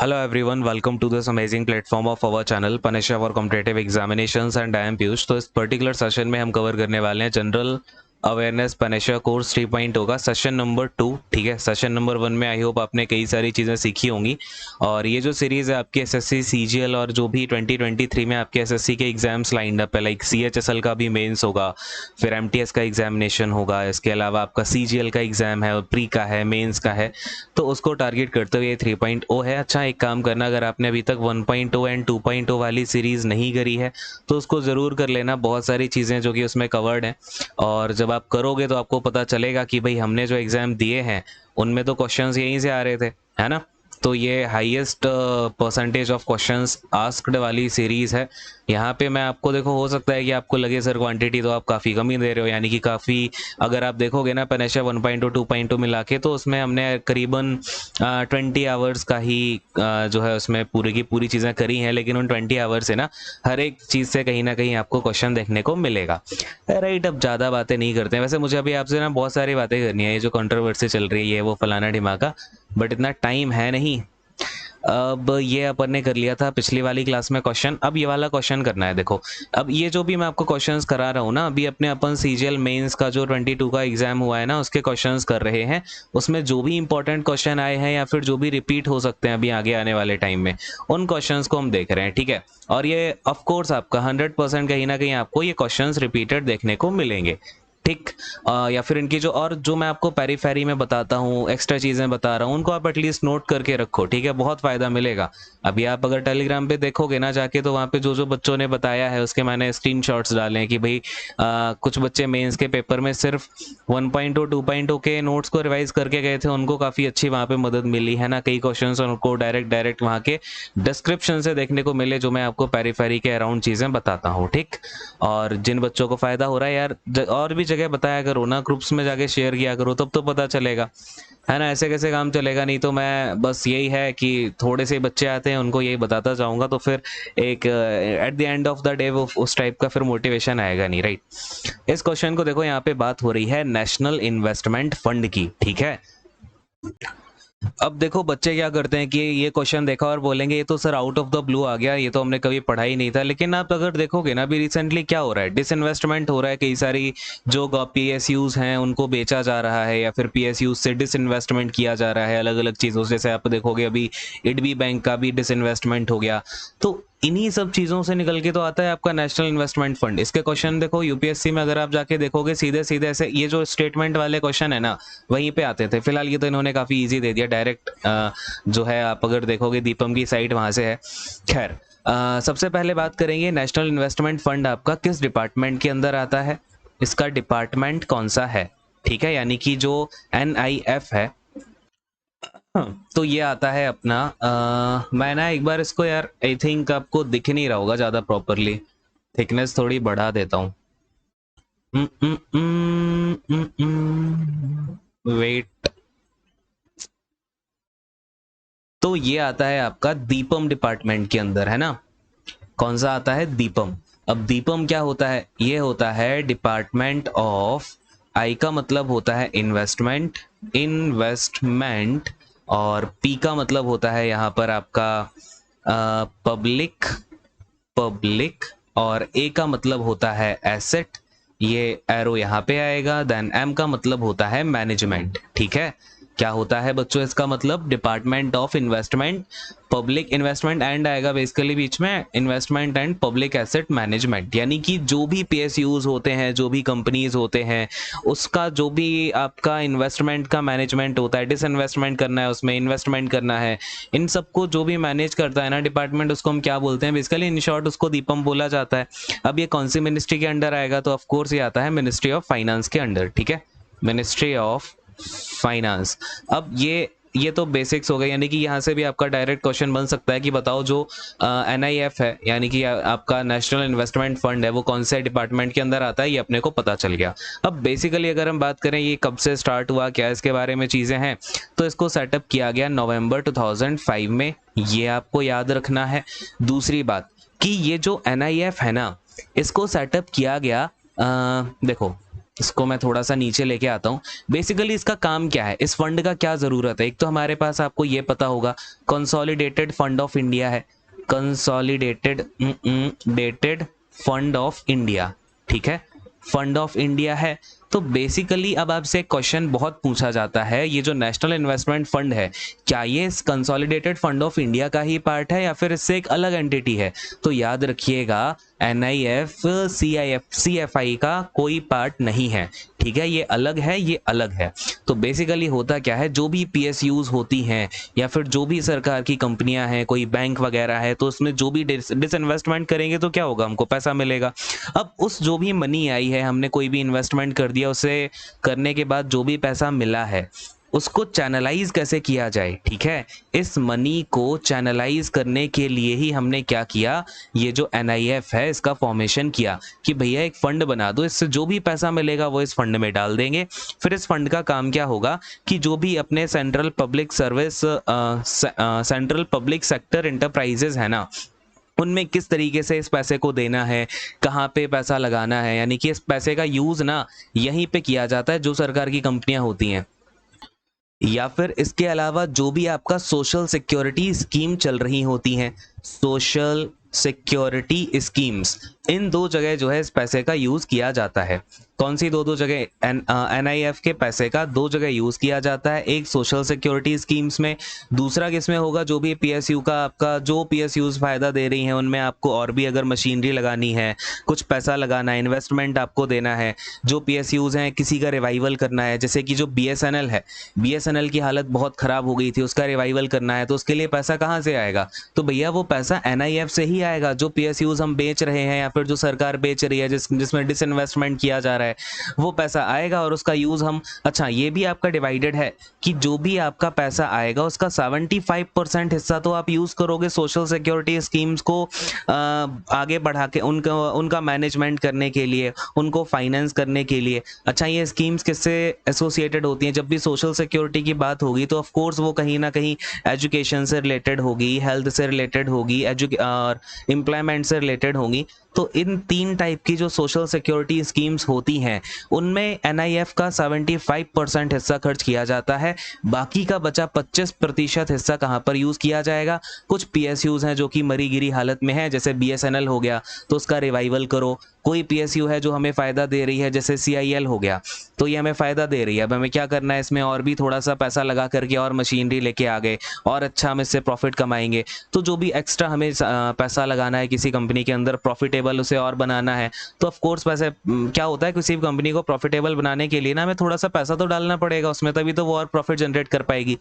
Hello everyone, welcome to this amazing platform of our channel Panisha for Competitive Examinations and I am Piyush. तो इस particular session में हम cover करने वाले हैं जनरल अवेयरनेस पनेशा कोर्स 3.0 का सेशन नंबर 2। ठीक है, सेशन नंबर 1 में आई होप आपने कई सारी चीज़ें सीखी होंगी और ये जो सीरीज़ है आपकी एसएससी सीजीएल और जो भी 2023 में आपके एसएससी के एग्जाम्स लाइंड अप है, लाइक सीएचएसएल का भी मेंस होगा, फिर एमटीएस का एग्जामिनेशन होगा, इसके अलावा आपका सीजीएल का एग्जाम है और प्री का है, मेंस का है, तो उसको टारगेट करते हुए 3.0 है। अच्छा, एक काम करना, अगर आपने अभी तक 1.0 एंड 2.0 वाली सीरीज़ नहीं करी है तो उसको ज़रूर कर लेना। बहुत सारी चीज़ें जो कि उसमें कवर्ड हैं और जब आप करोगे तो आपको पता चलेगा कि भाई हमने जो एग्ज़ाम दिए हैं उनमें तो क्वेश्चंस यहीं से आ रहे थे, है ना। तो ये highest percentage of questions asked वाली सीरीज़ है। यहाँ पे मैं आपको, देखो, हो सकता है कि आपको लगे सर क्वांटिटी तो आप काफ़ी कम ही दे रहे हो, यानी कि काफ़ी, अगर आप देखोगे ना पनेशा 1.0 2.0 मिला के, तो उसमें हमने करीबन 20 आवर्स का ही जो है उसमें पूरी की पूरी चीज़ें करी हैं, लेकिन उन 20 आवर्स से ना हर एक चीज़ से कहीं ना कहीं आपको क्वेश्चन देखने को मिलेगा। राइट, अब ज़्यादा बातें नहीं करते हैं। वैसे मुझे अभी आपसे ना बहुत सारी बातें करनी है, ये जो कंट्रोवर्सी चल रही है वो फलाना ढिमाका, बट इतना टाइम है नहीं। अब ये अपन ने कर लिया था पिछली वाली क्लास में क्वेश्चन, अब ये वाला क्वेश्चन करना है। देखो, अब ये जो भी मैं आपको क्वेश्चंस करा रहा हूँ ना, अभी अपने अपन सीजीएल मेंस का जो 22 का एग्जाम हुआ है ना उसके क्वेश्चंस कर रहे हैं। उसमें जो भी इंपॉर्टेंट क्वेश्चन आए हैं या फिर जो भी रिपीट हो सकते हैं अभी आगे आने वाले टाइम में, उन क्वेश्चंस को हम देख रहे हैं। ठीक है, और ये ऑफ कोर्स आपका 100% कहीं ना कहीं आपको ये क्वेश्चंस रिपीटेड देखने को मिलेंगे। ठीक, या फिर इनकी जो मैं आपको पेरीफेरी में बताता हूँ, एक्स्ट्रा चीज़ें बता रहा हूँ, उनको आप एटलीस्ट नोट करके रखो। ठीक है, बहुत फ़ायदा मिलेगा। अभी आप अगर टेलीग्राम पे देखोगे ना जाके, तो वहाँ पे जो जो बच्चों ने बताया है उसके मैंने स्क्रीनशॉट्स डाले हैं कि भाई कुछ बच्चे मेंस के पेपर में सिर्फ 1.0 2.0 के नोट्स को रिवाइज करके गए थे, उनको काफ़ी अच्छी वहाँ पे मदद मिली है ना। कई क्वेश्चंस उनको डायरेक्ट वहाँ के डिस्क्रिप्शन से देखने को मिले, जो मैं आपको पेरीफेरी के अराउंड चीज़ें बताता हूँ। ठीक, और जिन बच्चों को फ़ायदा हो रहा है यार, और भी जगह बताया करो ना, ग्रुप्स में जाके शेयर किया करो, तब तो पता चलेगा, है ना। ऐसे कैसे काम चलेगा, नहीं तो मैं बस यही है कि थोड़े से बच्चे आते हैं उनको यही बताता जाऊंगा, तो फिर एक at the end of the day वो उस टाइप का फिर मोटिवेशन आएगा नहीं। राइट, इस क्वेश्चन को देखो, यहाँ पे बात हो रही है नेशनल इन्वेस्टमेंट फंड की। ठीक है, अब देखो बच्चे क्या करते हैं कि ये क्वेश्चन देखा और बोलेंगे ये तो sir out of the blue आ गया, ये तो हमने कभी पढ़ा ही नहीं था। लेकिन आप अगर देखोगे ना, अभी रिसेंटली क्या हो रहा है, डिसइन्वेस्टमेंट हो रहा है। कई सारी जो पीएसयूज हैं उनको बेचा जा रहा है, या फिर पीएसयूज से डिसइन्वेस्टमेंट किया जा रहा है अलग अलग चीज़ों से। जैसे आप देखोगे अभी इडबी बैंक का भी डिसइन्वेस्टमेंट हो गया। तो इन्हीं सब चीज़ों से निकल के तो आता है आपका नेशनल इन्वेस्टमेंट फंड। इसके क्वेश्चन देखो यूपीएससी में अगर आप जाके देखोगे, सीधे सीधे ऐसे ये जो स्टेटमेंट वाले क्वेश्चन है ना वहीं पे आते थे। फिलहाल ये तो इन्होंने काफ़ी इजी दे दिया, डायरेक्ट जो है आप अगर देखोगे दीपम की साइट वहाँ से है। खैर, सबसे पहले बात करेंगे नेशनल इन्वेस्टमेंट फंड आपका किस डिपार्टमेंट के अंदर आता है, इसका डिपार्टमेंट कौन सा है। ठीक है, यानी कि जो NIF है, तो ये आता है अपना, मैं ना एक बार इसको यार, आई थिंक आपको दिख नहीं रहा होगा ज़्यादा प्रॉपरली, थिकनेस थोड़ी बढ़ा देता हूँ। वेट, तो ये आता है आपका दीपम डिपार्टमेंट के अंदर, है ना। कौन सा आता है, दीपम। अब दीपम क्या होता है, ये होता है डिपार्टमेंट ऑफ, आई का मतलब होता है इन्वेस्टमेंट, इन्वेस्टमेंट, और पी का मतलब होता है यहाँ पर आपका पब्लिक, पब्लिक, और ए का मतलब होता है एसेट, ये एरो यहाँ पे आएगा। देन एम का मतलब होता है मैनेजमेंट। ठीक है, क्या होता है बच्चों इसका मतलब, department of investment, public investment and आएगा बेसिकली बीच में, investment and public asset management. यानी कि जो भी पीएसयूज होते हैं, जो भी कंपनीज होते हैं, उसका जो भी आपका इन्वेस्टमेंट का मैनेजमेंट होता है, डिसइन्वेस्टमेंट करना है, उसमें इन्वेस्टमेंट करना है, इन सबको जो भी मैनेज करता है ना डिपार्टमेंट, उसको हम क्या बोलते हैं, बेसिकली इन शॉर्ट उसको दीपम बोला जाता है। अब ये कौन सी मिनिस्ट्री के अंडर आएगा, तो ऑफ कोर्स ये आता है मिनिस्ट्री ऑफ फाइनेंस के अंडर। ठीक है, मिनिस्ट्री ऑफ फाइनेंस। अब ये तो बेसिक्स हो गए, यानी कि यहाँ से भी आपका डायरेक्ट क्वेश्चन बन सकता है कि बताओ जो NIF है, यानी कि आपका नेशनल इन्वेस्टमेंट फंड है, वो कौन से डिपार्टमेंट के अंदर आता है, ये अपने को पता चल गया। अब बेसिकली अगर हम बात करें ये कब से स्टार्ट हुआ, क्या इसके बारे में चीज़ें हैं, तो इसको सेटअप किया गया नवंबर 2005 में, ये आपको याद रखना है। दूसरी बात कि ये जो NIF है ना, इसको सेटअप किया गया, देखो इसको मैं थोड़ा सा नीचे लेके आता हूँ। बेसिकली इसका काम क्या है, इस फंड का क्या ज़रूरत है। एक तो हमारे पास आपको ये पता होगा कंसोलिडेटेड फंड ऑफ इंडिया है, consolidated dated fund of India, ठीक है, फंड ऑफ इंडिया है। तो बेसिकली अब आपसे एक क्वेश्चन बहुत पूछा जाता है, ये जो नेशनल इन्वेस्टमेंट फंड है क्या ये इस कंसोलिडेटेड फंड ऑफ इंडिया का ही पार्ट है या फिर इससे एक अलग एंटिटी है। तो याद रखिएगा NIF CFI का कोई पार्ट नहीं है, ठीक है, ये अलग है, ये अलग है। तो बेसिकली होता क्या है, जो भी PSUs होती हैं या फिर जो भी सरकार की कंपनियां हैं, कोई बैंक वगैरह है, तो उसमें जो भी डिसइन्वेस्टमेंट करेंगे तो क्या होगा, हमको पैसा मिलेगा। अब उस जो भी मनी आई है, हमने कोई भी इन्वेस्टमेंट कर दिया, उसे करने के बाद जो भी पैसा मिला है उसको चैनलाइज कैसे किया जाए, ठीक है। इस मनी को चैनलाइज करने के लिए ही हमने क्या किया, ये जो NIF है इसका फॉर्मेशन किया कि भैया एक फंड बना दो, इससे जो भी पैसा मिलेगा वो इस फंड में डाल देंगे। फिर इस फंड का काम क्या होगा कि जो भी अपने सेंट्रल पब्लिक सेक्टर इंटरप्राइजेज है ना, उनमें किस तरीके से इस पैसे को देना है, कहाँ पे पैसा लगाना है, यानी कि इस पैसे का यूज़ ना यहीं पे किया जाता है जो सरकार की कंपनियां होती हैं। या फिर इसके अलावा जो भी आपका सोशल सिक्योरिटी स्कीम चल रही होती हैं, सोशल सिक्योरिटी स्कीम्स, इन दो जगह जो है इस पैसे का यूज़ किया जाता है। कौन सी दो जगह, NIF के पैसे का दो जगह यूज़ किया जाता है, एक सोशल सिक्योरिटी स्कीम्स में, दूसरा किसमें होगा, जो भी PSU का आपका जो PSUs फ़ायदा दे रही हैं उनमें आपको और भी अगर मशीनरी लगानी है, कुछ पैसा लगाना है, इन्वेस्टमेंट आपको देना है, जो PSUs हैं किसी का रिवाइवल करना है, जैसे कि जो BSNL है, BSNL की हालत बहुत ख़राब हो गई थी, उसका रिवाइवल करना है, तो उसके लिए पैसा कहाँ से आएगा, तो भैया वो पैसा NIF से ही आएगा। जो PSUs हम बेच रहे हैं या फिर जो सरकार बेच रही है, जिसमें डिसइन्वेस्टमेंट किया जा रहा है, वो पैसा आएगा और उसका यूज़ हम, अच्छा ये भी आपका डिवाइडेड है कि जो भी आपका पैसा आएगा उसका 75% हिस्सा तो आप यूज़ करोगे सोशल सिक्योरिटी स्कीम्स को आगे बढ़ा के उनका मैनेजमेंट करने के लिए, उनको फाइनेंस करने के लिए। अच्छा ये स्कीम्स किससे एसोसिएटेड होती हैं, जब भी सोशल सिक्योरिटी की बात होगी तो ऑफ कोर्स वो कहीं ना कहीं एजुकेशन से रिलेटेड होगी, हेल्थ से रिलेटेड होगी, और एम्प्लॉयमेंट से रिलेटेड होगी। तो इन 3 टाइप की जो सोशल सिक्योरिटी स्कीम्स होती हैं उनमें NIF का 75% हिस्सा खर्च किया जाता है। बाकी का बचा 25% हिस्सा कहाँ पर यूज़ किया जाएगा, कुछ PSUs हैं जो कि मरी गिरी हालत में है, जैसे BSNL हो गया तो उसका रिवाइवल करो। कोई PSU है जो हमें फ़ायदा दे रही है, जैसे CIL हो गया, तो ये हमें फ़ायदा दे रही है, अब हमें क्या करना है, इसमें और भी थोड़ा सा पैसा लगा करके और मशीनरी लेके आ गए और अच्छा हम इससे प्रॉफिट कमाएंगे। तो जो भी एक्स्ट्रा हमें पैसा लगाना है किसी कंपनी के अंदर, प्रॉफिटेबल उसे और बनाना है, तो ऑफ कोर्स पैसे क्या होता है, किसी भी कंपनी को प्रॉफिटेबल बनाने के लिए ना हमें थोड़ा सा पैसा तो डालना पड़ेगा उसमें, तभी तो वो और प्रॉफिट जनरेट कर पाएगी।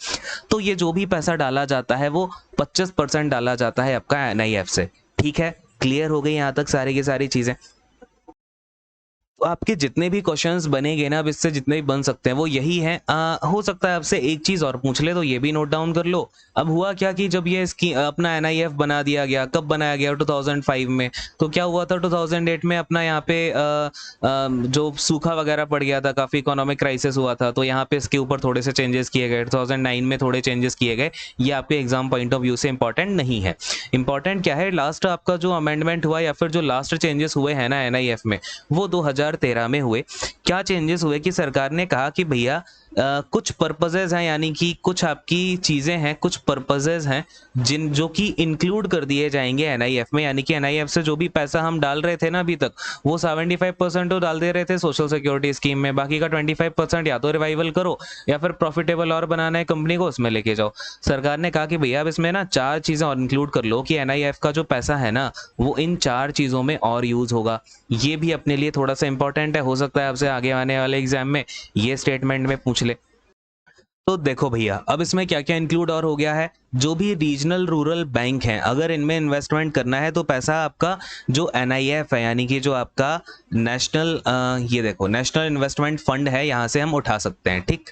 तो ये जो भी पैसा डाला जाता है वो 25% डाला जाता है आपका NIF से, ठीक है। क्लियर हो गई यहाँ तक सारी की सारी चीज़ें। तो आपके जितने भी क्वेश्चंस बनेंगे ना, अब इससे जितने भी बन सकते हैं वो यही हैं। हो सकता है आपसे एक चीज़ और पूछ ले, तो ये भी नोट डाउन कर लो। अब हुआ क्या कि जब ये इसकी अपना NIF बना दिया गया, कब बनाया गया, 2005 में, तो क्या हुआ था 2008 में अपना यहाँ पे जो सूखा वगैरह पड़ गया था, काफ़ी इकोनॉमिक क्राइसिस हुआ था, तो यहाँ पे इसके ऊपर थोड़े से चेंजेस किए गए, 2009 में थोड़े चेंजेस किए गए। ये आपके एग्जाम पॉइंट ऑफ व्यू से इंपॉर्टेंट नहीं है। इंपॉर्टेंट क्या है, लास्ट आपका जो अमेंडमेंट हुआ या फिर जो लास्ट चेंजेस हुए हैं ना NIF में, वो 2013 में हुए। क्या चेंजेस हुए कि सरकार ने कहा कि भैया कुछ पर्पसेस हैं, यानी कि कुछ आपकी चीज़ें हैं, कुछ पर्पसेस हैं जो कि इंक्लूड कर दिए जाएंगे NIF में, यानी कि NIF से जो भी पैसा हम डाल रहे थे ना अभी तक, वो 75% तो डाल दे रहे थे सोशल सिक्योरिटी स्कीम में, बाकी का 25% या तो रिवाइवल करो या फिर प्रॉफिटेबल और बनाना है कंपनी को, उसमें लेके जाओ। सरकार ने कहा कि भैया अब इसमें ना 4 चीज़ें और इंक्लूड कर लो कि NIF का जो पैसा है ना वो इन 4 चीज़ों में और यूज़ होगा। ये भी अपने लिए थोड़ा सा इंपॉर्टेंट है, हो सकता है आपसे आगे आने वाले एग्जाम में ये स्टेटमेंट में पूछ ले। तो देखो भैया, अब इसमें क्या क्या इंक्लूड और हो गया है, जो भी रीजनल रूरल बैंक हैं, अगर इनमें इन्वेस्टमेंट करना है तो पैसा आपका जो NIF है, यानी कि जो आपका नेशनल ये देखो नेशनल इन्वेस्टमेंट फंड है, यहाँ से हम उठा सकते हैं, ठीक।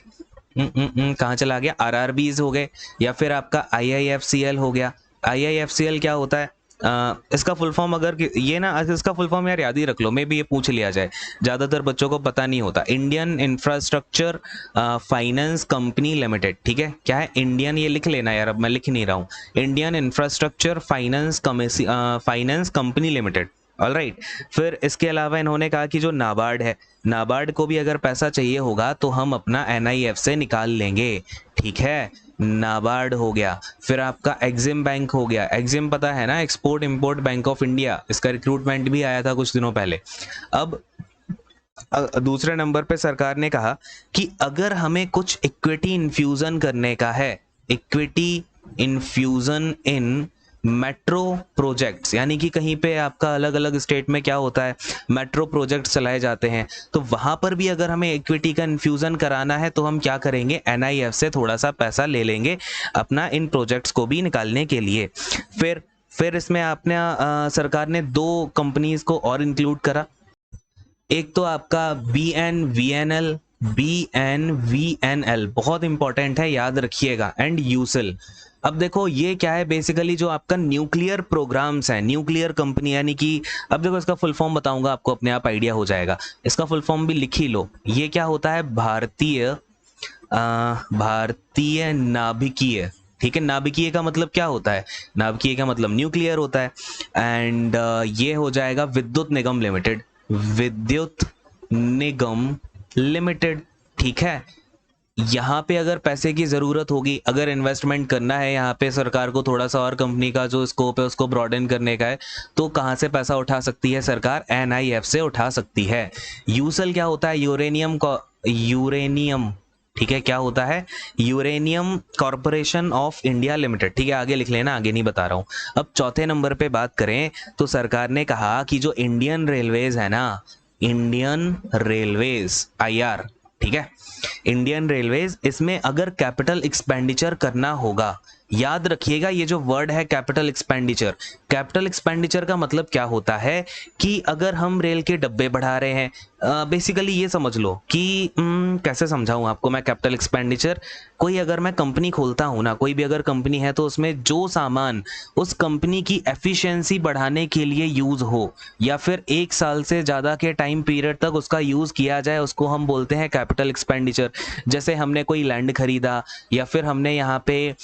कहाँ चला गया, RRBs हो गए, या फिर आपका IIFCL हो गया। IIFCL क्या होता है, इसका फुल फॉर्म अगर ये ना, इसका फुल फॉर्म यार याद ही रख लो, मे भी ये पूछ लिया जाए, ज़्यादातर बच्चों को पता नहीं होता। Indian infrastructure finance company limited, ठीक है, क्या है इंडियन, ये लिख लेना यार, अब मैं लिख नहीं रहा हूँ, Indian infrastructure finance company limited, alright. फिर इसके अलावा इन्होंने कहा कि जो नाबार्ड है, नाबार्ड को भी अगर पैसा चाहिए होगा तो हम अपना एनआईएफ से निकाल लेंगे, ठीक है, नाबार्ड हो गया। फिर आपका एग्जिम बैंक हो गया, एग्जिम पता है ना, export import bank of India, इसका रिक्रूटमेंट भी आया था कुछ दिनों पहले। अब दूसरे नंबर पे सरकार ने कहा कि अगर हमें कुछ इक्विटी इन्फ्यूजन करने का है, इक्विटी इन्फ्यूजन इन मेट्रो प्रोजेक्ट्स, यानी कि कहीं पे आपका अलग अलग स्टेट में क्या होता है, मेट्रो प्रोजेक्ट्स चलाए जाते हैं, तो वहां पर भी अगर हमें इक्विटी का इन्फ्यूजन कराना है तो हम क्या करेंगे, एनआईएफ से थोड़ा सा पैसा ले लेंगे अपना इन प्रोजेक्ट्स को भी निकालने के लिए। फिर इसमें आपने सरकार ने दो कंपनीज को और इंक्लूड करा। एक तो आपका B N V N L बहुत इंपॉर्टेंट है, याद रखिएगा, एंड यूसिल। अब देखो ये क्या है, बेसिकली जो आपका न्यूक्लियर प्रोग्राम्स है, न्यूक्लियर कंपनी, यानी कि अब देखो इसका फुल फॉर्म बताऊंगा आपको, अपने आप आइडिया हो जाएगा, इसका फुल फॉर्म भी लिख ही लो। ये क्या होता है, भारतीय नाभिकीय, ठीक है, नाभिकीय का मतलब क्या होता है, नाभिकीय का मतलब न्यूक्लियर होता है। एंड ये हो जाएगा विद्युत निगम लिमिटेड, विद्युत निगम लिमिटेड, ठीक है। यहाँ पे अगर पैसे की ज़रूरत होगी, अगर इन्वेस्टमेंट करना है यहाँ पे सरकार को, थोड़ा सा और कंपनी का जो स्कोप है उसको ब्रॉडन करने का है, तो कहाँ से पैसा उठा सकती है सरकार, एनआईएफ से उठा सकती है। यूसल क्या होता है, यूरेनियम, ठीक है, क्या होता है, uranium corporation of India limited, ठीक है, आगे लिख लेना, आगे नहीं बता रहा हूँ। अब चौथे नंबर पे बात करें तो सरकार ने कहा कि जो इंडियन रेलवेज है ना, इंडियन रेलवेज आईआर, ठीक है, इंडियन रेलवेज, इसमें अगर कैपिटल एक्सपेंडिचर करना होगा, याद रखिएगा ये जो वर्ड है कैपिटल एक्सपेंडिचर, कैपिटल एक्सपेंडिचर का मतलब क्या होता है कि अगर हम रेल के डब्बे बढ़ा रहे हैं, बेसिकली ये समझ लो कि कैसे समझाऊं आपको मैं कैपिटल एक्सपेंडिचर, कोई अगर मैं कंपनी खोलता हूं ना, कोई भी अगर कंपनी है, तो उसमें जो सामान उस कंपनी की एफिशिएंसी बढ़ाने के लिए यूज हो या फिर 1 साल से ज़्यादा के टाइम पीरियड तक उसका यूज़ किया जाए, उसको हम बोलते हैं कैपिटल एक्सपेंडिचर। जैसे हमने कोई लैंड खरीदा या फिर हमने यहाँ पे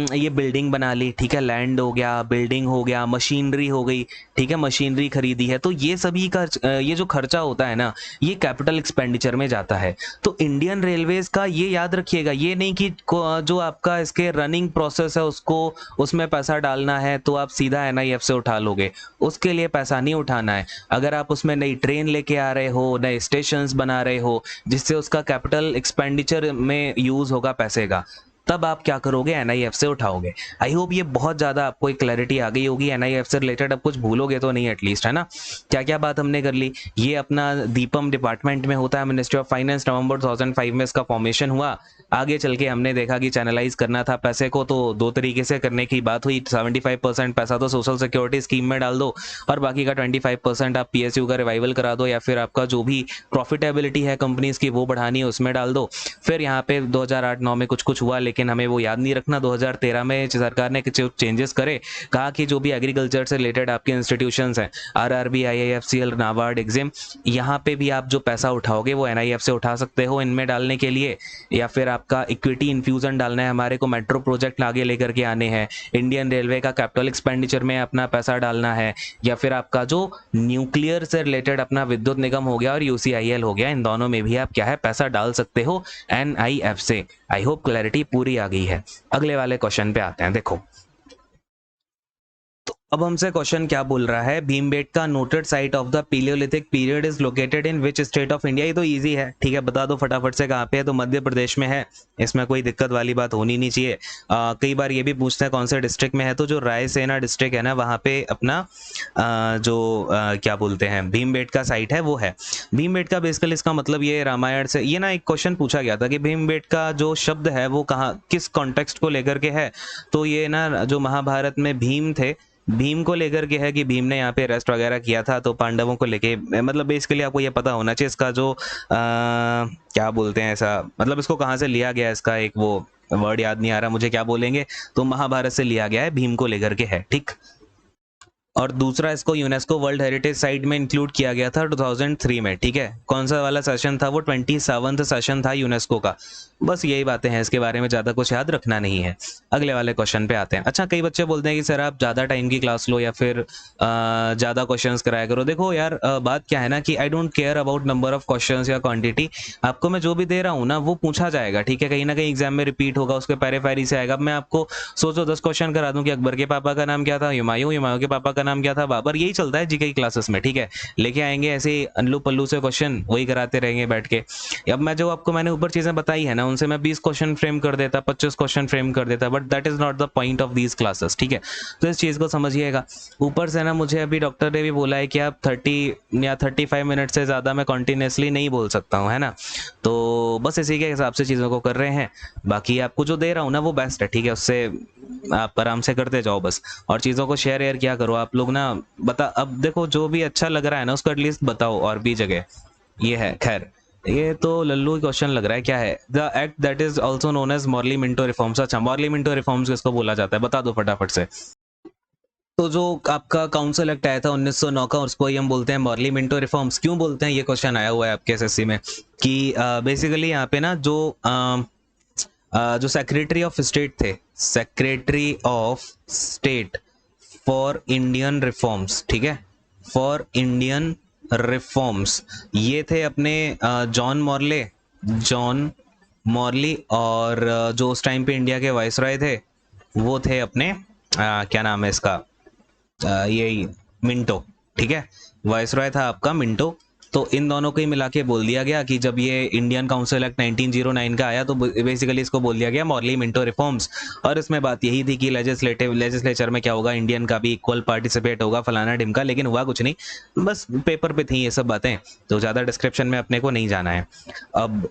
ये बिल्डिंग बना ली, ठीक है, लैंड हो गया, बिल्डिंग हो गया, मशीनरी हो गई, ठीक है, मशीनरी खरीदी है, तो ये सभी का ये जो खर्चा होता है ना, ये कैपिटल एक्सपेंडिचर में जाता है। तो इंडियन रेलवेज का ये याद रखिएगा, ये नहीं कि जो आपका इसके रनिंग प्रोसेस है उसको उसमें पैसा डालना है तो आप सीधा एनआईएफ से उठा लोगे, उसके लिए पैसा नहीं उठाना है। अगर आप उसमें नई ट्रेन लेके आ रहे हो, नए स्टेशंस बना रहे हो, जिससे उसका कैपिटल एक्सपेंडिचर में यूज होगा पैसे का, तब आप क्या करोगे, एनआईएफ से उठाओगे। आई होप ये बहुत ज़्यादा आपको एक क्लैरिटी आ गई होगी, एनआईएफ से रिलेटेड अब कुछ भूलोगे तो नहीं एटलीस्ट, है ना। क्या क्या बात हमने कर ली, ये अपना दीपम डिपार्टमेंट में होता है, मिनिस्ट्री ऑफ फाइनेंस, नवंबर 2005 में इसका फॉर्मेशन हुआ। आगे चल के हमने देखा कि चैनलाइज करना था पैसे को, तो दो तरीके से करने की बात हुई, 75% पैसा तो सोशल सिक्योरिटी स्कीम में डाल दो और बाकी का 25% आप पीएसयू का रिवाइवल करा दो, या फिर आपका जो भी प्रॉफिटेबिलिटी है कंपनीज की वो बढ़ानी है उसमें डाल दो। फिर यहाँ पे 2008-9 में कुछ कुछ हुआ, लेकिन हमें वो याद नहीं रखना। 2013 में सरकार ने कुछ चेंजेस करे, कहा कि जो भी एग्रीकल्चर से रिलेटेड आपके इंस्टीट्यूशंस हैं, आरआरबी, आईआईएफसीएल, नाबार्ड, एग्जिम, यहाँ पे भी आप जो पैसा उठाओगे वो एनआईएफ से उठा सकते हो इनमें डालने के लिए, या फिर आपका इक्विटी इन्फ्यूजन डालना है, हमारे को मेट्रो प्रोजेक्ट आगे लेकर के आने हैं, इंडियन रेलवे का कैपिटल एक्सपेंडिचर में अपना पैसा डालना है, या फिर आपका जो न्यूक्लियर से रिलेटेड अपना विद्युत निगम हो गया और यूसीआईएल हो गया, इन दोनों में भी आप क्या है पैसा डाल सकते हो एनआईएफ से। आई होप क्लैरिटी पूरी आ गई है। अगले वाले क्वेश्चन पे आते हैं। देखो अब हमसे क्वेश्चन क्या बोल रहा है, Bhimbetka noted site of the paleolithic period is located in which state of India. ये तो इजी है, ठीक है, बता दो फटाफट से कहाँ पे है, तो मध्य प्रदेश में है, इसमें कोई दिक्कत वाली बात होनी नहीं चाहिए। कई बार ये भी पूछते हैं कौन से डिस्ट्रिक्ट में है, तो जो रायसेना डिस्ट्रिक्ट है ना, वहाँ पे अपना क्या बोलते हैं भीमबेटका साइट है वो है। भीमबेटका बेसिकली इसका मतलब ये रामायण से, ये ना एक क्वेश्चन पूछा गया था कि भीमबेटका जो शब्द है वो कहाँ किस कॉन्टेक्स्ट को लेकर के है, तो ये ना जो महाभारत में भीम थे, भीम को लेकर के है कि भीम ने यहाँ पे रेस्ट वगैरह किया था, तो पांडवों को लेके, मतलब बेसिकली आपको ये पता होना चाहिए इसका जो क्या बोलते हैं ऐसा, मतलब इसको कहाँ से लिया गया, इसका एक वो वर्ड याद नहीं आ रहा मुझे क्या बोलेंगे, तो महाभारत से लिया गया है, भीम को लेकर के है, ठीक। और दूसरा इसको यूनेस्को वर्ल्ड हेरिटेज साइट में इंक्लूड किया गया था 2003 में, ठीक है। कौन सा वाला सेशन था वो? 27वां सेशन था यूनेस्को का। बस यही बातें हैं, इसके बारे में ज़्यादा कुछ याद रखना नहीं है। अगले वाले क्वेश्चन पे आते हैं। अच्छा, कई बच्चे बोलते हैं कि सर आप ज़्यादा टाइम की क्लास लो या फिर ज़्यादा क्वेश्चंस कराया करो। देखो यार, बात क्या है ना कि I don't care about number of questions या क्वांटिटी। आपको मैं जो भी दे रहा हूँ ना वो पूछा जाएगा, ठीक है। कहीं ना कहीं एग्जाम में रिपीट होगा, उसके पेरिफेरी से आएगा। अब मैं आपको सोचो 10 क्वेश्चन करा दूं कि अकबर के पापा का नाम क्या था, हुमायूं, हुमायूं के पापा का नाम क्या था, बाबर। यही चलता है जीके की क्लासेस में, ठीक है। लेके आएंगे ऐसे अन्नू पल्लू से क्वेश्चन, वही कराते रहेंगे बैठ के। अब मैं जो आपको मैंने ऊपर चीजें बताई है ना, उनसे मैं 20 क्वेश्चन फ्रेम कर देता, 25 क्वेश्चन फ्रेम कर देता, but that is not the point of these classes, ठीक है। तो इस चीज को समझिएगा। ऊपर से ना मुझे अभी डॉक्टर ने भी बोला है कि आप 30 या 35 मिनट से ज्यादा मैं कॉन्टिन्यूसली नहीं बोल सकता हूँ, है ना। तो बस इसी के हिसाब से चीज़ों को कर रहे हैं। बाकी आपको जो दे रहा हूँ ना वो बेस्ट है, ठीक है। उससे आप आराम से करते जाओ बस, और चीज़ों को शेयर यार क्या करो आप लोग ना। अब देखो जो भी अच्छा लग रहा है ना उसको एटलीस्ट बताओ और भी जगह। ये है, खैर ये तो लल्लू क्वेश्चन लग रहा है। क्या है? The act that is also known as Morley Minto reforms. अच्छा, मॉर्ली मिंटो रिफॉर्म्स किसको बोला जाता है, बता दो फटाफट से। तो जो आपका काउंसिल एक्ट आया था 1909 का, उसको ही हम बोलते हैं मॉर्ली मिंटो रिफॉर्म्स। क्यों बोलते हैं, ये क्वेश्चन आया हुआ है आपके एसएससी में कि बेसिकली यहाँ पे ना जो सेक्रेटरी ऑफ स्टेट थे, secretary of state for Indian reforms, ठीक है, फॉर इंडियन रिफॉर्म्स, ये थे अपने जॉन मॉर्ली। और जो उस टाइम पे इंडिया के वाइसरॉय थे वो थे अपने क्या नाम है इसका, यही मिंटो, ठीक है। वाइसरॉय था आपका मिंटो। तो इन दोनों को ही मिला के बोल दिया गया कि जब ये इंडियन काउंसिल एक्ट 1909 का आया तो बेसिकली इसको बोल दिया गया मॉर्ली मिंटो रिफॉर्म्स। और इसमें बात यही थी कि लेजिस्लेचर में क्या होगा, इंडियन का भी इक्वल पार्टिसिपेट होगा, फलाना ढिमका। लेकिन हुआ कुछ नहीं, बस पेपर पे थी ये सब बातें, तो ज़्यादा डिस्क्रिप्शन में अपने को नहीं जाना है। अब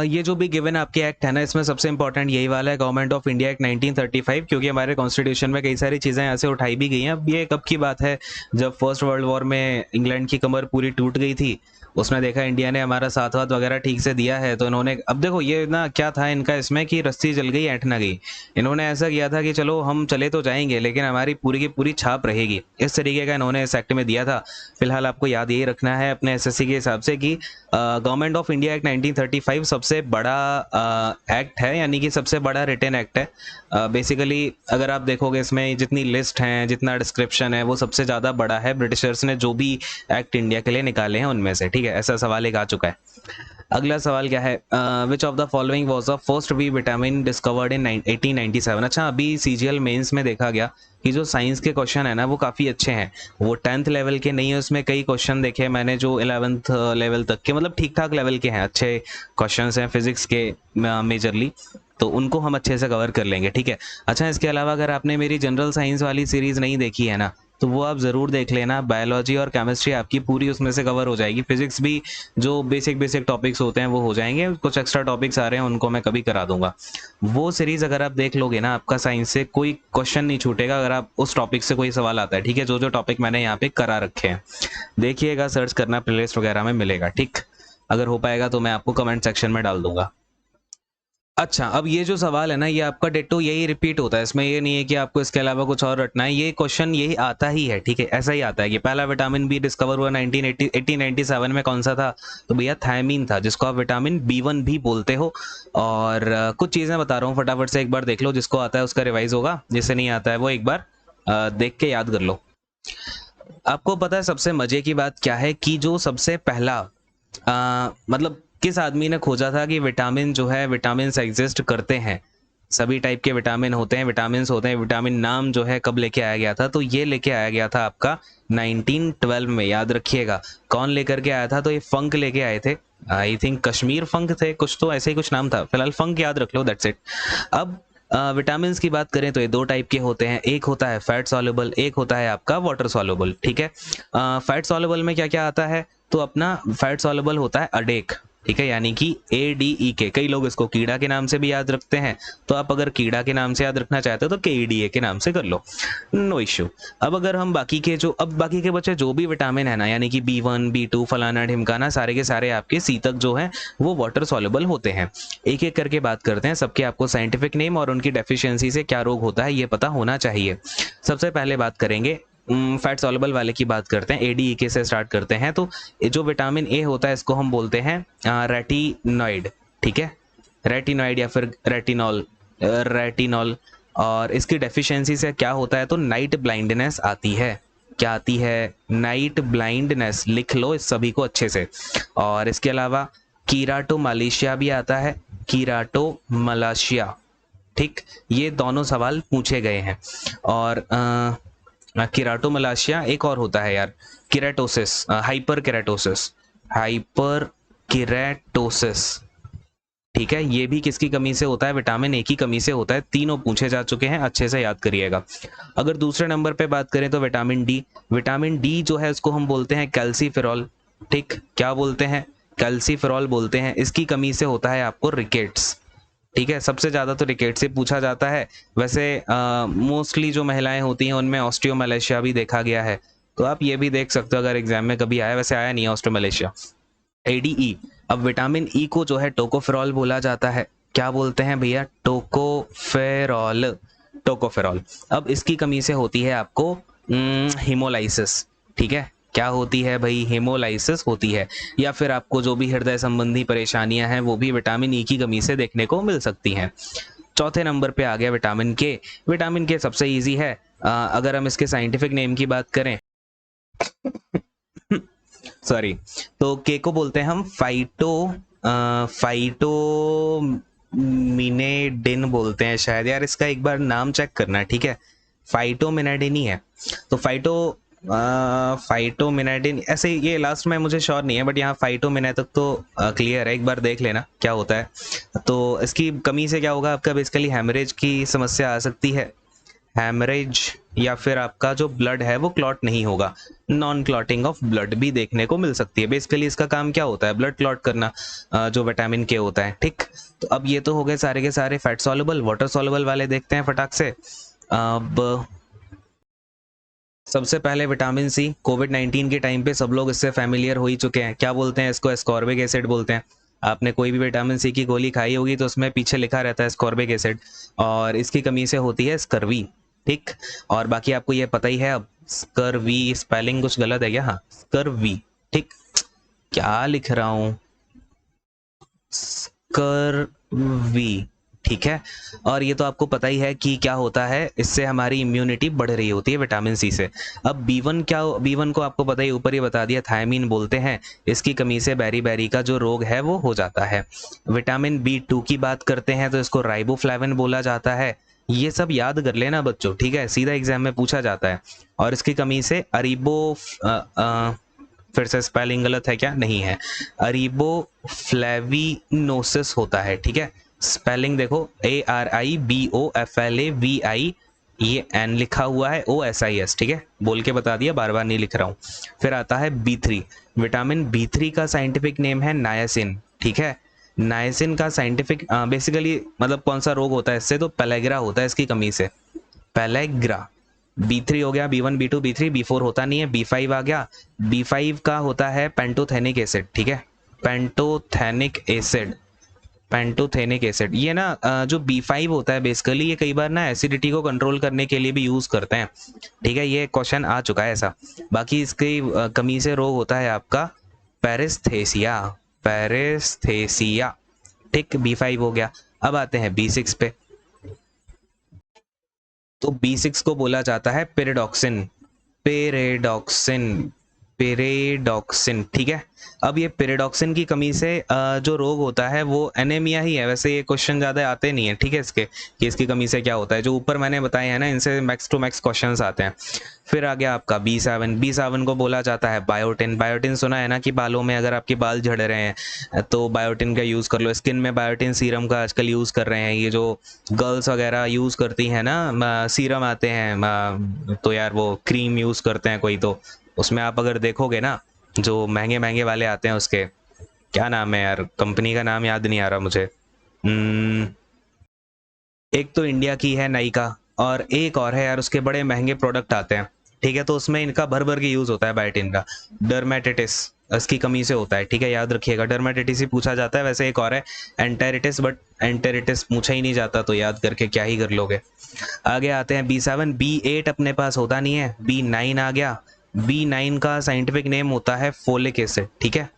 ये जो भी गिवन आपके एक्ट है ना, इसमें सबसे इंपॉर्टेंट यही वाला है, गवर्नमेंट ऑफ इंडिया एक्ट 1935, क्योंकि हमारे कॉन्स्टिट्यूशन में कई सारी चीज़ें ऐसे उठाई भी गई हैं। अब ये कब की बात है, जब फर्स्ट वर्ल्ड वॉर में इंग्लैंड की कमर पूरी टूट गई थी, उसमें देखा इंडिया ने हमारा साथ वाथ वगैरह ठीक से दिया है, तो इन्होंने, अब देखो ये ना क्या था इनका इसमें कि रस्सी जल गई ऐंठ ना गई। इन्होंने ऐसा किया था कि चलो हम चले तो जाएंगे लेकिन हमारी पूरी की पूरी छाप रहेगी, इस तरीके का इन्होंने इस एक्ट में दिया था। फिलहाल आपको याद यही रखना है अपने एसएससी के हिसाब से कि गवर्नमेंट ऑफ इंडिया एक्ट 1935 सबसे बड़ा एक्ट है, यानी कि सबसे बड़ा रिटन एक्ट है। बेसिकली अगर आप देखोगे इसमें जितनी लिस्ट हैं, जितना डिस्क्रिप्शन है, वो सबसे ज़्यादा बड़ा है ब्रिटिशर्स ने जो भी एक्ट इंडिया के लिए निकाले हैं उनमें से, ठीक है। ऐसा सवाल एक आ चुका है। अगला सवाल क्या है, which of the following was the first B vitamin discovered in 1897। अच्छा, अभी सीजीएल मेंस में देखा गया कि जो साइंस के क्वेश्चन है ना वो काफ़ी अच्छे हैं। वो 10th लेवल के नहीं है, उसमें कई क्वेश्चन देखे मैंने जो 11th लेवल तक के, मतलब ठीक ठाक लेवल के हैं, अच्छे क्वेश्चन हैं फिजिक्स के मेजरली, तो उनको हम अच्छे से कवर कर लेंगे, ठीक है। अच्छा, इसके अलावा अगर आपने मेरी जनरल साइंस वाली सीरीज़ नहीं देखी है ना तो वो आप ज़रूर देख लेना। बायोलॉजी और केमिस्ट्री आपकी पूरी उसमें से कवर हो जाएगी। फिजिक्स भी जो बेसिक टॉपिक्स होते हैं वो हो जाएंगे, कुछ एक्स्ट्रा टॉपिक्स आ रहे हैं उनको मैं कभी करा दूंगा। वो सीरीज़ अगर आप देख लोगे ना, आपका साइंस से कोई क्वेश्चन नहीं छूटेगा अगर आप उस टॉपिक से कोई सवाल आता है, ठीक है। जो जो टॉपिक मैंने यहाँ पे करा रखे हैं देखिएगा, सर्च करना, प्लेलिस्ट वगैरह में मिलेगा, ठीक। अगर हो पाएगा तो मैं आपको कमेंट सेक्शन में डाल दूंगा। अच्छा, अब ये जो सवाल है ना ये आपका डिट्टो यही रिपीट होता है, इसमें ये नहीं है कि आपको इसके अलावा कुछ और रटना है। ये क्वेश्चन यही आता ही है, ठीक है। ऐसा ही आता है कि पहला विटामिन बी डिस्कवर हुआ 1897 में, कौन सा था? तो भैया थायमीन था, जिसको आप विटामिन B1 भी बोलते हो। और कुछ चीज़ें बता रहा हूँ, फटाफट से एक बार देख लो, जिसको आता है उसका रिवाइज होगा, जिसे नहीं आता है वो एक बार देख के याद कर लो। आपको पता है सबसे मजे की बात क्या है कि जो सबसे पहला मतलब किस आदमी ने खोजा था कि विटामिन जो है, विटामिन एग्जिस्ट करते हैं, सभी टाइप के विटामिन होते हैं, विटामिन होते हैं। विटामिन नाम जो है कब लेके आया गया था? तो ये लेके आया गया था आपका 1912 में, याद रखिएगा। कौन लेकर के आया था? तो ये फंक लेके आए थे, आई थिंक कश्मीर फंक थे कुछ, तो ऐसे ही कुछ नाम था। फिलहाल फंक याद रख लो, दैट्स इट। अब विटामिन की बात करें तो ये दो टाइप के होते हैं, एक होता है फैट सॉल्युबल, एक होता है आपका वाटर सॉल्युबल, ठीक है। फैट सॉल्युबल में क्या क्या आता है? तो अपना फैट सॉल्युबल होता है अडेक, ठीक है, यानी कि ADEK। कई लोग इसको कीड़ा के नाम से भी याद रखते हैं, तो आप अगर कीड़ा के नाम से याद रखना चाहते हो तो KEDA के नाम से कर लो, नो इश्यू। अब अगर हम बाकी के बच्चे जो भी विटामिन है ना, यानी कि B1 B2 फलाना ढिमकाना, सारे के सारे आपके C तक जो है वो वाटर सॉल्युबल होते हैं। एक एक करके बात करते हैं, सबके आपको साइंटिफिक नेम और उनकी डेफिशिएंसी से क्या रोग होता है ये पता होना चाहिए। सबसे पहले बात करेंगे फैट सॉल्युबल वाले की बात करते हैं, ADEK से स्टार्ट करते हैं। तो ये जो विटामिन ए होता है इसको हम बोलते हैं रेटिनॉइड, ठीक है, रेटिनॉइड या फिर रेटिनॉल। और इसकी डेफिशिएंसी से क्या होता है, तो नाइट ब्लाइंडनेस आती है। क्या आती है? Night blindness. लिख लो इस सभी को अच्छे से। और इसके अलावा कीराटोमालेशिया भी आता है, कीराटोमालेशिया, ठीक। ये दोनों सवाल पूछे गए हैं। और कीराटोमालेशिया, एक और होता है यार, keratosis, hyper keratosis, hyper keratosis, ठीक है। ये भी किसकी कमी से होता है? विटामिन ए की कमी से होता है। तीनों पूछे जा चुके हैं, अच्छे से याद करिएगा। अगर दूसरे नंबर पे बात करें तो विटामिन डी। विटामिन डी जो है उसको हम बोलते हैं कैल्सीफेरॉल, ठीक। क्या बोलते हैं? कैल्सीफेरॉल बोलते हैं। इसकी कमी से होता है आपको रिकेट्स, ठीक है। सबसे ज़्यादा तो रिकेट से पूछा जाता है। वैसे मोस्टली जो महिलाएं होती हैं उनमें ऑस्टियोमलेशिया भी देखा गया है, तो आप ये भी देख सकते हो अगर एग्जाम में कभी आया। वैसे आया नहीं है ऑस्टियोमलेशिया। ADE। अब विटामिन ई को जो है टोकोफेरॉल बोला जाता है। क्या बोलते हैं भैया? Tocopherol, tocopherol. अब इसकी कमी से होती है आपको हीमोलाइसिस, ठीक है। क्या होती है भाई? हीमोलाइसिस होती है। या फिर आपको जो भी हृदय संबंधी परेशानियां हैं वो भी विटामिन ई की कमी से देखने को मिल सकती हैं। चौथे नंबर पे आ गया विटामिन के। विटामिन के सबसे इजी है। अगर हम इसके साइंटिफिक नेम की बात करें सॉरी, तो के को बोलते हैं हम फाइटोमिनेडिन बोलते हैं शायद, यार इसका एक बार नाम चेक करना है, ठीक है। फाइटोमिनेडिन ही है। तो फाइटोमिनेडिन ऐसे, ये लास्ट में मुझे श्योर नहीं है, बट यहाँ फाइटोमिने तक तो क्लियर है। एक बार देख लेना क्या होता है। तो इसकी कमी से क्या होगा आपका? बेसिकली हैमरेज की समस्या आ सकती है, हैमरेज, या फिर आपका जो ब्लड है वो क्लॉट नहीं होगा, नॉन क्लॉटिंग ऑफ ब्लड भी देखने को मिल सकती है। बेसिकली इसका काम क्या होता है? ब्लड क्लॉट करना, जो विटामिन के होता है, ठीक। तो अब ये तो हो गए सारे के सारे फैट सॉल्युबल। वाटर सॉल्युबल वाले देखते हैं फटाक से। अब सबसे पहले विटामिन सी। कोविड-19 के टाइम पे सब लोग इससे फैमिलियर हो ही चुके हैं। क्या बोलते हैं इसको? एस्कॉर्बिक एसिड बोलते हैं। आपने कोई भी विटामिन सी की गोली खाई होगी तो उसमें पीछे लिखा रहता है एस्कॉर्बिक एसिड, और इसकी कमी से होती है स्कर्वी, ठीक। और बाकी आपको ये पता ही है। अब स्कर्वी, स्पेलिंग कुछ गलत है क्या? हाँ, स्कर्वी, ठीक। क्या लिख रहा हूँ? स्कर्वी, ठीक है। और ये तो आपको पता ही है कि क्या होता है, इससे हमारी इम्यूनिटी बढ़ रही होती है विटामिन सी से। अब B1 क्या? B1 को आपको पता ही, ऊपर ही बता दिया, थायमीन बोलते हैं। इसकी कमी से बेरी का जो रोग है वो हो जाता है। विटामिन B2 की बात करते हैं तो इसको राइबोफ्लेविन बोला जाता है। ये सब याद कर लेना बच्चों, ठीक है, सीधा एग्जाम में पूछा जाता है। और इसकी कमी से फिर से स्पेलिंग गलत है क्या? नहीं है, अरीबोफ्लेविनोसिस होता है, ठीक है। स्पेलिंग देखो, ARIBOFLAVI, ये N लिखा हुआ है, OSIS, ठीक है। बोल के बता दिया, बार बार नहीं लिख रहा हूँ। फिर आता है B3। विटामिन B3 का साइंटिफिक नेम है नायसिन, ठीक है। नायसिन का साइंटिफिक बेसिकली मतलब कौन सा रोग होता है इससे? तो पेलेग्रा होता है इसकी कमी से, पेलेग्रा। B3 हो गया, B1 B2 B3, B4 होता नहीं है, B5 आ गया। B5 का होता है पेंटोथेनिक एसिड, ठीक है, पेंटोथेनिक एसिड, पेंटोथेनिक एसिड। ये ना जो B5 होता है बेसिकली, ये कई बार ना एसिडिटी को कंट्रोल करने के लिए भी यूज करते हैं, ठीक है। ये क्वेश्चन आ चुका है ऐसा। बाकी इसकी कमी से रोग होता है आपका पेरिस्थेसिया, पेरिस्थेसिया, ठीक। B5 हो गया। अब आते हैं B6 पे। तो B6 को बोला जाता है पेरिडॉक्सिन, पेरिडॉक्सिन, पेरिडॉक्सिन, ठीक है। अब ये पेरिडॉक्सिन की कमी से जो रोग होता है वो एनीमिया ही है। वैसे ये क्वेश्चन ज़्यादा आते नहीं है, ठीक है, इसके कि इसकी कमी से क्या होता है। जो ऊपर मैंने बताए हैं ना, इनसे मैक्स टू मैक्स क्वेश्चंस आते हैं। फिर आ गया आपका B7। B7 को बोला जाता है बायोटिन। बायोटिन सुना है ना कि बालों में अगर आपके बाल झड़ रहे हैं तो बायोटिन का यूज़ कर लो। स्किन में बायोटिन सीरम का आजकल यूज़ कर रहे हैं, ये जो गर्ल्स वगैरह यूज़ करती हैं ना, सीरम आते हैं, तो यार वो क्रीम यूज़ करते हैं कोई, तो उसमें आप अगर देखोगे ना, जो महंगे महंगे वाले आते हैं, उसके क्या नाम है यार, कंपनी का नाम याद नहीं आ रहा मुझे। एक तो इंडिया की है नाइका, और एक और है यार, उसके बड़े महंगे प्रोडक्ट आते हैं, ठीक है। तो उसमें इनका भर भर के यूज़ होता है बायोटिन का। डर्मेटिटिस, इसकी कमी से होता है, ठीक है, याद रखिएगा। डर्मेटाइटिस ही पूछा जाता है, वैसे एक और है एंटेरिटिस, बट एंटेरिटिस पूछा ही नहीं जाता, तो याद करके क्या ही कर लोगे। आगे आते हैं B7, B8 अपने पास होता नहीं है, B9 आ गया। B9 का साइंटिफिक नेम होता है फोलिक एसिड, ठीक है,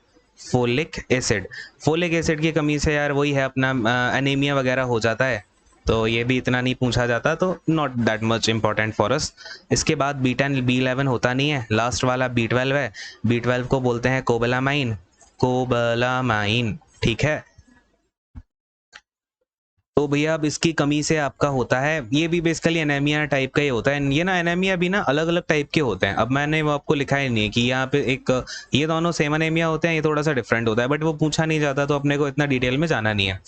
फोलिक एसिड। फोलिक एसिड की कमी से यार वही है अपना एनीमिया वगैरह हो जाता है, तो ये भी इतना नहीं पूछा जाता, तो not that much important for us. इसके बाद B10 B11 होता नहीं है, लास्ट वाला B12 है। B12 को बोलते हैं कोबलामाइन, कोबलामाइन, ठीक है। तो भैया अब इसकी कमी से आपका होता है, ये भी बेसिकली एनीमिया टाइप का ही होता है। ये ना एनीमिया भी ना अलग अलग टाइप के होते हैं, अब मैंने वो आपको लिखा ही नहीं है कि यहाँ पे एक ये दोनों सेम एनीमिया होते हैं, ये थोड़ा सा डिफरेंट होता है, बट वो पूछा नहीं जाता, तो अपने को इतना डिटेल में जाना नहीं है।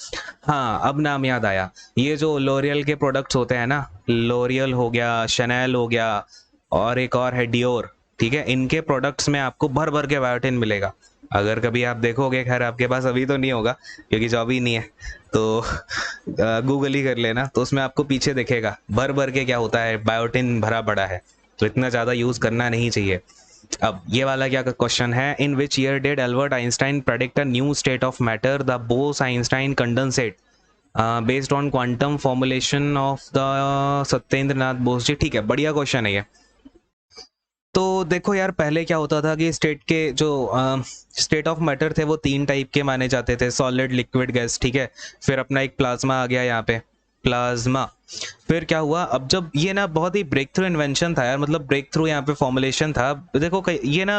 हाँ, अब नाम याद आया, ये जो लोरियल के प्रोडक्ट्स होते हैं ना, लोरियल हो गया, शनैल हो गया, और एक और है डियोर, ठीक है, इनके प्रोडक्ट्स में आपको भर भर के बायोटिन मिलेगा। अगर कभी आप देखोगे, खैर आपके पास अभी तो नहीं होगा क्योंकि जॉब ही नहीं है, तो गूगल ही कर लेना, तो उसमें आपको पीछे दिखेगा भर भर के क्या होता है, बायोटिन भरा पड़ा है, तो इतना ज़्यादा यूज़ करना नहीं चाहिए। अब ये वाला क्या क्वेश्चन है, in which year did Albert Einstein predict a new state of matter, the Bose Einstein condensate based on quantum formulation of the Satyendra Nath Bose ji. ठीक है, बढ़िया क्वेश्चन है ये। तो देखो यार, पहले क्या होता था कि स्टेट के जो स्टेट ऑफ मैटर थे वो 3 टाइप के माने जाते थे, सॉलिड, लिक्विड, गैस, ठीक है। फिर अपना एक प्लाज्मा आ गया यहाँ पे, प्लाज्मा। फिर क्या हुआ, अब जब ये ना बहुत ही ब्रेक थ्रू इन्वेंशन था यार, मतलब ब्रेक थ्रू यहाँ पे फॉर्मुलेशन था। देखो ये ना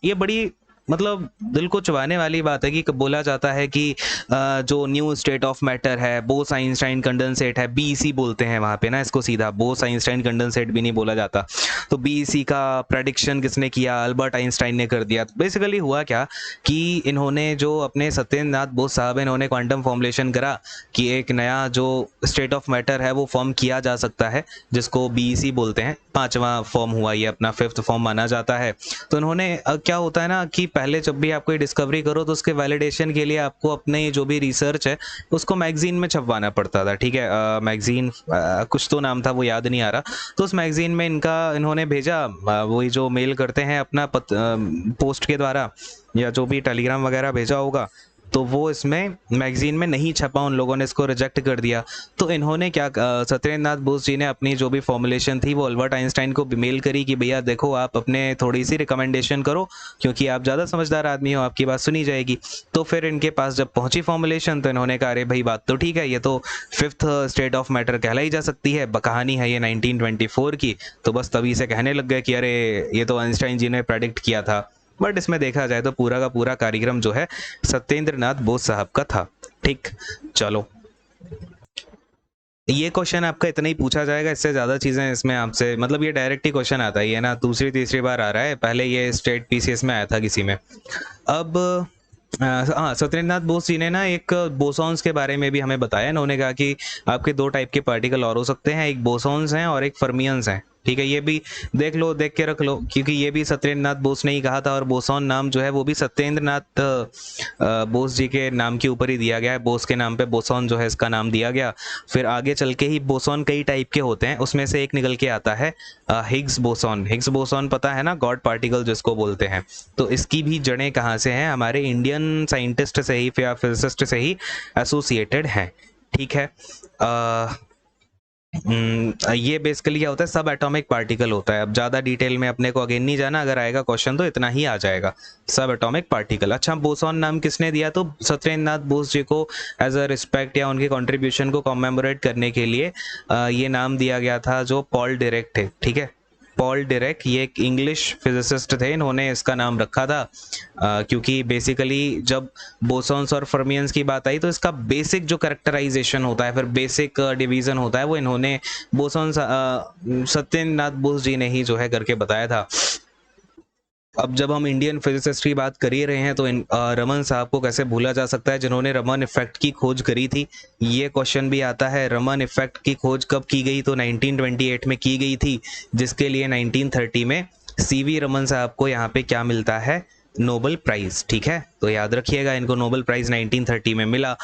ये बड़ी मतलब दिल को चुभाने वाली बात है कि बोला जाता है कि जो न्यू स्टेट ऑफ मैटर है, बोस आइंस्टाइन कंडेंसेट है, बीईसी बोलते हैं वहाँ पे ना इसको, सीधा बोस आइंस्टाइन कंडेंसेट भी नहीं बोला जाता। तो बीईसी का प्रेडिक्शन किसने किया, अल्बर्ट आइंस्टाइन ने कर दिया। तो बेसिकली हुआ क्या कि इन्होंने जो अपने सत्येंद्र नाथ बोस साहब, इन्होंने क्वांटम फॉर्मुलेशन करा कि एक नया जो स्टेट ऑफ मैटर है वो फॉर्म किया जा सकता है, जिसको बीईसी बोलते हैं। 5वां फॉर्म हुआ, ये अपना 5th फॉर्म माना जाता है। तो इन्होंने क्या होता है ना कि पहले जब भी आप कोई डिस्कवरी करो तो उसके वैलिडेशन के लिए आपको अपने जो भी रिसर्च है उसको मैगजीन में छपवाना पड़ता था, ठीक है। मैगजीन कुछ तो नाम था, वो याद नहीं आ रहा। तो उस मैगजीन में इन्होंने भेजा, वही जो मेल करते हैं अपना पोस्ट के द्वारा, या जो भी टेलीग्राम वगैरह भेजा होगा, तो वो इसमें मैगजीन में नहीं छपा, उन लोगों ने इसको रिजेक्ट कर दिया। तो इन्होंने क्या, सत्येंद्र नाथ बोस जी ने अपनी जो भी फॉर्मुलेशन थी वो अल्बर्ट आइंस्टाइन को मेल करी कि भैया देखो, आप अपने थोड़ी सी रिकमेंडेशन करो, क्योंकि आप ज़्यादा समझदार आदमी हो, आपकी बात सुनी जाएगी। तो फिर इनके पास जब पहुंची फॉर्मुलेशन, तो इन्होंने कहा अरे भाई बात तो ठीक है, ये तो 5th स्टेट ऑफ मैटर कहलाई जा सकती है। कहानी है ये 1924 की, तो बस तभी से कहने लग गए कि अरे ये तो आइंस्टाइन जी ने प्रेडिक्ट किया था। बट इसमें देखा जाए तो पूरा का पूरा कार्यक्रम जो है सत्येंद्र नाथ बोस साहब का था। ठीक, चलो ये क्वेश्चन आपका इतना ही पूछा जाएगा, इससे ज़्यादा चीज़ें इसमें आपसे, मतलब ये डायरेक्ट ही क्वेश्चन आता है, ये ना दूसरी तीसरी बार आ रहा है, पहले ये स्टेट पीसीएस में आया था किसी में। अब हाँ, सत्येंद्र नाथ बोस जी ने ना एक बोसॉन्स के बारे में भी हमें बताया। इन्होंने कहा कि आपके 2 टाइप के पार्टिकल और हो सकते हैं, एक बोसॉन्स हैं और एक फर्मियंस हैं, ठीक है। ये भी देख लो, देख के रख लो, क्योंकि ये भी सत्येंद्र नाथ बोस ने ही कहा था, और बोसॉन नाम जो है वो भी सत्येंद्र नाथ बोस जी के नाम के ऊपर ही दिया गया है। बोस के नाम पे बोसॉन जो है इसका नाम दिया गया। फिर आगे चल के ही बोसॉन कई टाइप के होते हैं, उसमें से एक निकल के आता है हिग्स बोसॉन। हिग्स बोसॉन पता है ना, गॉड पार्टिकल जिसको बोलते हैं। तो इसकी भी जड़ें कहाँ से हैं, हमारे इंडियन साइंटिस्ट से ही या फिजिसिस्ट से ही एसोसिएटेड हैं, ठीक है। ये बेसिकली क्या होता है, सब एटॉमिक पार्टिकल होता है। अब ज़्यादा डिटेल में अपने को अगेन नहीं जाना, अगर आएगा क्वेश्चन तो इतना ही आ जाएगा, सब एटॉमिक पार्टिकल। अच्छा, बोसॉन नाम किसने दिया, तो सत्येंद्र नाथ बोस जी को एज अ रिस्पेक्ट या उनके कंट्रीब्यूशन को कॉमेमोरेट करने के लिए ये नाम दिया गया था, जो पॉल डिरेक थे, ठीक है। पॉल डिरेक, ये एक इंग्लिश फिजिसिस्ट थे, इन्होंने इसका नाम रखा था क्योंकि बेसिकली जब बोसॉन्स और फर्मियंस की बात आई तो इसका बेसिक जो कैरेक्टराइजेशन होता है, फिर बेसिक डिवीजन होता है, वो इन्होंने बोसॉन्स सत्येंद्र नाथ बोस जी ने ही जो है करके बताया था। अब जब हम इंडियन फिजिसिस्ट की बात कर ही रहे हैं तो रमन साहब को कैसे भूला जा सकता है, जिन्होंने रमन इफेक्ट की खोज करी थी। ये क्वेश्चन भी आता है, रमन इफेक्ट की खोज कब की गई, तो 1928 में की गई थी, जिसके लिए 1930 में सीवी रमन साहब को यहाँ पे क्या मिलता है, नोबेल प्राइज, ठीक है। तो याद रखिएगा इनको नोबेल प्राइज 1930 में मिला।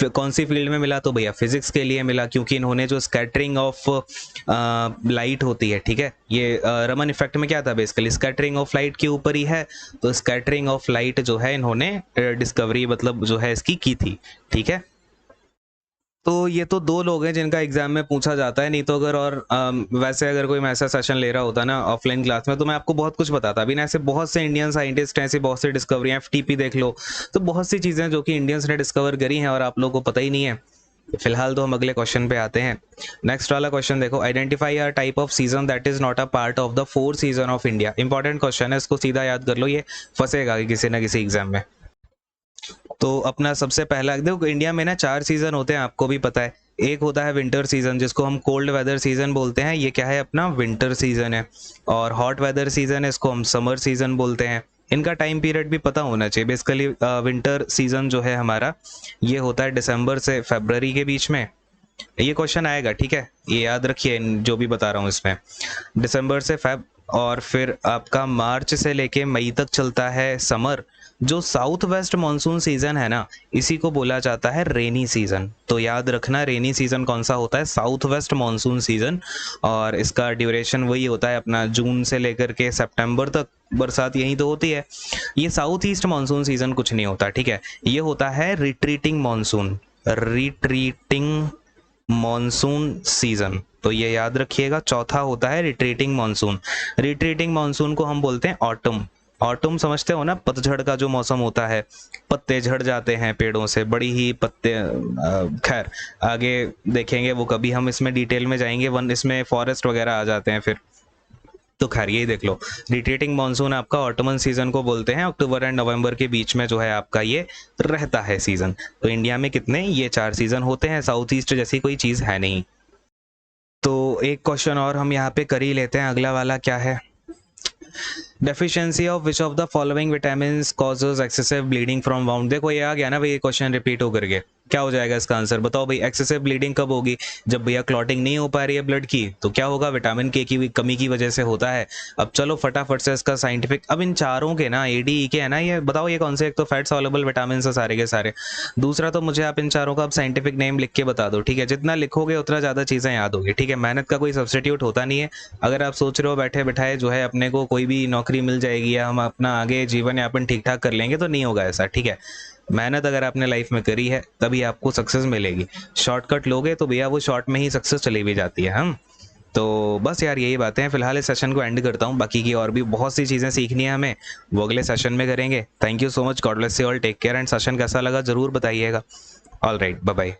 कौन सी फील्ड में मिला? तो भैया फिजिक्स के लिए मिला, क्योंकि इन्होंने जो स्कैटरिंग ऑफ लाइट होती है, ठीक है, ये रमन इफेक्ट में क्या था, बेसिकली स्कैटरिंग ऑफ लाइट के ऊपर ही है। तो स्कैटरिंग ऑफ लाइट जो है इन्होंने डिस्कवरी मतलब जो है इसकी की थी, ठीक है। तो ये तो दो लोग हैं जिनका एग्जाम में पूछा जाता है, नहीं तो अगर और वैसे अगर कोई मैं ऐसा सेशन ले रहा होता ना ऑफलाइन क्लास में, तो मैं आपको बहुत कुछ बताता। अभी ना ऐसे बहुत से इंडियन साइंटिस्ट हैं, ऐसी बहुत सी डिस्कवरी, एफटीपी देख लो, तो बहुत सी चीज़ें जो कि इंडियंस ने डिस्कवर करी हैं और आप लोगों को पता ही नहीं है। फिलहाल तो हम अगले क्वेश्चन पे आते हैं। नेक्स्ट वाला क्वेश्चन देखो, identify a type off season that is not a part of the 4 season of India. Important question है, इसको सीधा याद कर लो, ये फंसेगा किसी ना किसी एग्जाम में। तो अपना सबसे पहला देखो, इंडिया में ना 4 सीजन होते हैं, आपको भी पता है। एक होता है विंटर सीजन, जिसको हम कोल्ड वेदर सीजन बोलते हैं, ये क्या है अपना विंटर सीजन है। और हॉट वेदर सीजन है, इसको हम समर सीजन बोलते हैं। इनका टाइम पीरियड भी पता होना चाहिए। बेसिकली विंटर सीजन जो है हमारा, ये होता है दिसंबर से फरवरी के बीच में। ये क्वेश्चन आएगा, ठीक है, ये याद रखिए जो भी बता रहा हूँ इसमें। दिसंबर से फेब, और फिर आपका मार्च से लेके मई तक चलता है समर। जो साउथ वेस्ट मानसून सीजन है ना, इसी को बोला जाता है रेनी सीजन। तो याद रखना रेनी सीजन कौन सा होता है, साउथ वेस्ट मानसून सीजन। और इसका ड्यूरेशन वही होता है अपना जून से लेकर के सितंबर तक बरसात यहीं तो होती है। ये साउथ ईस्ट मानसून सीजन कुछ नहीं होता, ठीक है। ये होता है retreating monsoon, retreating monsoon season. तो ये याद रखिएगा, चौथा होता है रिट्रीटिंग मॉनसून। रिट्रीटिंग मॉनसून को हम बोलते हैं ऑटम। ऑटम समझते हो ना, पतझड़ का जो मौसम होता है, पत्ते झड़ जाते हैं पेड़ों से, बड़ी ही पत्ते, खैर आगे देखेंगे वो कभी, हम इसमें डिटेल में जाएंगे, वन इसमें फॉरेस्ट वगैरह आ जाते हैं फिर। तो खैर यही देख लो, रिट्रीटिंग मानसून आपका ऑटमन सीजन को बोलते हैं। अक्टूबर एंड नवंबर के बीच में जो है आपका ये रहता है सीजन। तो इंडिया में कितने, ये 4 सीजन होते हैं, साउथ ईस्ट जैसी कोई चीज है नहीं। तो एक क्वेश्चन और हम यहाँ पे कर ही लेते हैं। अगला वाला क्या है, deficiency of which of the following vitamin causes excessive bleeding from wound. देखो ये आ गया ना भाई, ये क्वेश्चन रिपीट होकर के क्या हो जाएगा इसका आंसर, बताओ भाई। एक्सेसिव ब्लीडिंग कब होगी, जब भैया क्लॉटिंग नहीं हो पा रही है ब्लड की, तो क्या होगा, विटामिन के की कमी की वजह से होता है। अब चलो फटाफट से इसका साइंटिफिक, अब इन चारों के ना ADE के है ना, ये बताओ ये कौन से, एक तो फैट सॉल्युबल विटामिन है सारे के सारे, दूसरा तो मुझे आप इन चारों का अब साइंटिफिक नेम लिख के बता दो, ठीक है। जितना लिखोगे उतना ज़्यादा चीज़ें याद होगी, ठीक है। मेहनत का कोई सब्सटीट्यूट होता नहीं है। अगर आप सोच रहे हो बैठे बैठाए जो है अपने को कोई भी नौकरी मिल जाएगी या हम अपना आगे जीवन यापन ठीक ठाक कर लेंगे, तो नहीं होगा ऐसा, ठीक है। मेहनत अगर आपने लाइफ में करी है तभी आपको सक्सेस मिलेगी। शॉर्टकट लोगे तो भैया वो शॉर्ट में ही सक्सेस चली भी जाती है। हम तो बस यार यही बातें हैं। फिलहाल इस सेशन को एंड करता हूँ, बाकी की और भी बहुत सी चीज़ें सीखनी है हमें, वो अगले सेशन में करेंगे। Thank you so much, God bless you all, take care, and session कैसा लगा जरूर बताइएगा। All right, bye bye.